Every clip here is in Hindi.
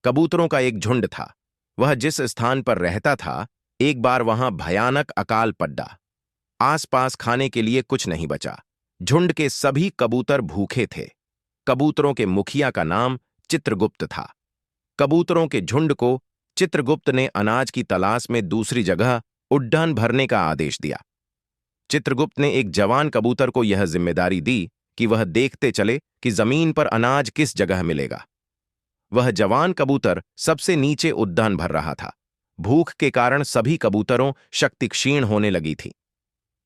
कबूतरों का एक झुंड था। वह जिस स्थान पर रहता था, एक बार वहां भयानक अकाल पड़ा। आसपास खाने के लिए कुछ नहीं बचा। झुंड के सभी कबूतर भूखे थे। कबूतरों के मुखिया का नाम चित्रगुप्त था। कबूतरों के झुंड को चित्रगुप्त ने अनाज की तलाश में दूसरी जगह उड्डान भरने का आदेश दिया। चित्रगुप्त ने एक जवान कबूतर को यह जिम्मेदारी दी कि वह देखते चले कि जमीन पर अनाज किस जगह मिलेगा। वह जवान कबूतर सबसे नीचे उद्यान भर रहा था। भूख के कारण सभी कबूतरों शक्ति क्षीण होने लगी थी।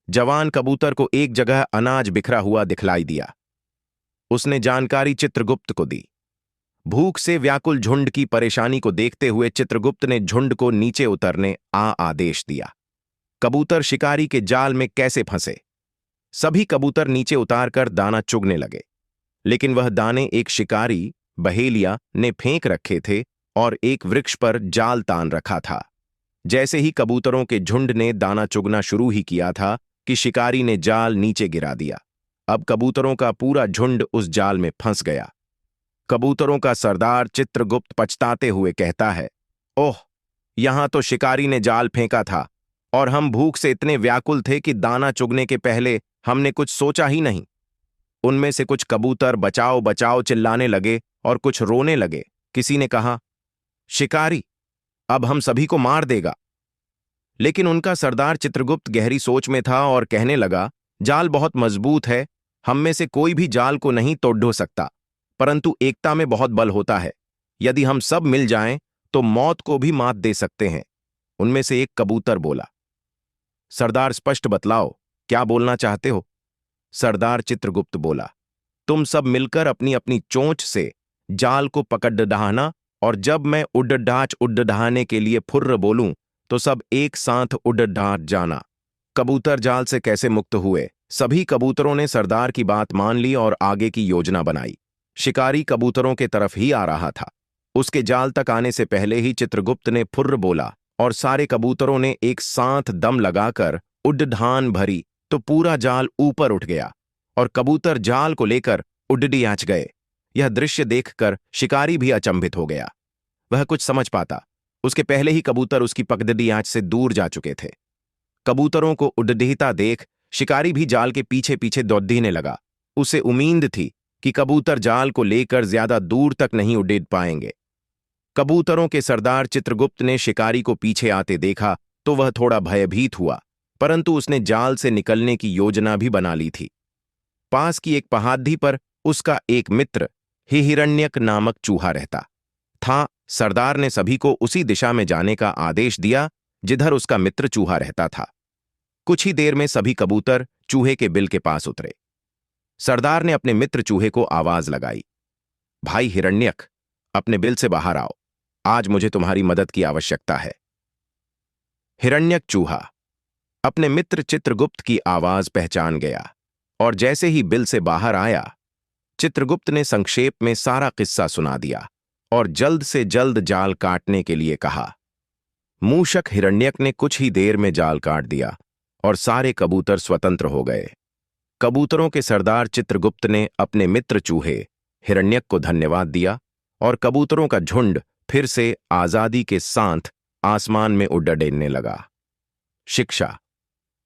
जवान कबूतर को एक जगह अनाज बिखरा हुआ दिखलाई दिया। उसने जानकारी चित्रगुप्त को दी। भूख से व्याकुल झुंड की परेशानी को देखते हुए चित्रगुप्त ने झुंड को नीचे उतरने आदेश दिया। कबूतर शिकारी के जाल में कैसे फंसे। सभी कबूतर नीचे उतारकर दाना चुगने लगे, लेकिन वह दाने एक शिकारी बहेलिया ने फेंक रखे थे और एक वृक्ष पर जाल तान रखा था। जैसे ही कबूतरों के झुंड ने दाना चुगना शुरू ही किया था कि शिकारी ने जाल नीचे गिरा दिया। अब कबूतरों का पूरा झुंड उस जाल में फंस गया। कबूतरों का सरदार चित्रगुप्त पछताते हुए कहता है, ओह, यहां तो शिकारी ने जाल फेंका था और हम भूख से इतने व्याकुल थे कि दाना चुगने के पहले हमने कुछ सोचा ही नहीं। उनमें से कुछ कबूतर बचाओ बचाओ चिल्लाने लगे और कुछ रोने लगे। किसी ने कहा, शिकारी अब हम सभी को मार देगा। लेकिन उनका सरदार चित्रगुप्त गहरी सोच में था और कहने लगा, जाल बहुत मजबूत है, हम में से कोई भी जाल को नहीं तोड़ सकता, परंतु एकता में बहुत बल होता है। यदि हम सब मिल जाएं तो मौत को भी मात दे सकते हैं। उनमें से एक कबूतर बोला, सरदार स्पष्ट बतलाओ, क्या बोलना चाहते हो? सरदार चित्रगुप्त बोला, तुम सब मिलकर अपनी अपनी चोंच से जाल को पकड़ डहाना, और जब मैं उड़ डहाने के लिए फुर्र बोलूं तो सब एक साथ उड़ डाट जाना। कबूतर जाल से कैसे मुक्त हुए? सभी कबूतरों ने सरदार की बात मान ली और आगे की योजना बनाई। शिकारी कबूतरों के तरफ ही आ रहा था। उसके जाल तक आने से पहले ही चित्रगुप्त ने फुर्र बोला और सारे कबूतरों ने एक साथ दम लगाकर उड्डान भरी तो पूरा जाल ऊपर उठ गया और कबूतर जाल को लेकर उड्डियाच गए। यह दृश्य देखकर शिकारी भी अचंभित हो गया। वह कुछ समझ पाता, उसके पहले ही कबूतर उसकी पगडंडी आंच से दूर जा चुके थे। कबूतरों को उड्डीता देख शिकारी भी जाल के पीछे पीछे दौड़ने लगा। उसे उम्मीद थी कि कबूतर जाल को लेकर ज्यादा दूर तक नहीं उड़ेड़ पाएंगे। कबूतरों के सरदार चित्रगुप्त ने शिकारी को पीछे आते देखा तो वह थोड़ा भयभीत हुआ, परंतु उसने जाल से निकलने की योजना भी बना ली थी। पास की एक पहाड़ी पर उसका एक मित्र हिरण्यक नामक चूहा रहता था। सरदार ने सभी को उसी दिशा में जाने का आदेश दिया जिधर उसका मित्र चूहा रहता था। कुछ ही देर में सभी कबूतर चूहे के बिल के पास उतरे। सरदार ने अपने मित्र चूहे को आवाज लगाई, भाई हिरण्यक, अपने बिल से बाहर आओ, आज मुझे तुम्हारी मदद की आवश्यकता है। हिरण्यक चूहा अपने मित्र चित्रगुप्त की आवाज पहचान गया और जैसे ही बिल से बाहर आया, चित्रगुप्त ने संक्षेप में सारा किस्सा सुना दिया और जल्द से जल्द जाल काटने के लिए कहा। मूषक हिरण्यक ने कुछ ही देर में जाल काट दिया और सारे कबूतर स्वतंत्र हो गए। कबूतरों के सरदार चित्रगुप्त ने अपने मित्र चूहे हिरण्यक को धन्यवाद दिया और कबूतरों का झुंड फिर से आजादी के साथ आसमान में उड़ने लगा। शिक्षा।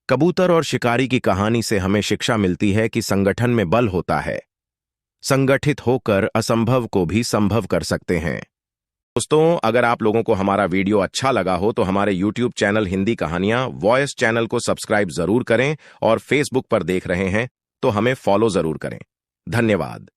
कबूतर और शिकारी की कहानी से हमें शिक्षा मिलती है कि संगठन में बल होता है। संगठित होकर असंभव को भी संभव कर सकते हैं। दोस्तों, अगर आप लोगों को हमारा वीडियो अच्छा लगा हो तो हमारे YouTube चैनल हिंदी कहानियां वॉइस चैनल को सब्सक्राइब जरूर करें और Facebook पर देख रहे हैं तो हमें फॉलो जरूर करें। धन्यवाद।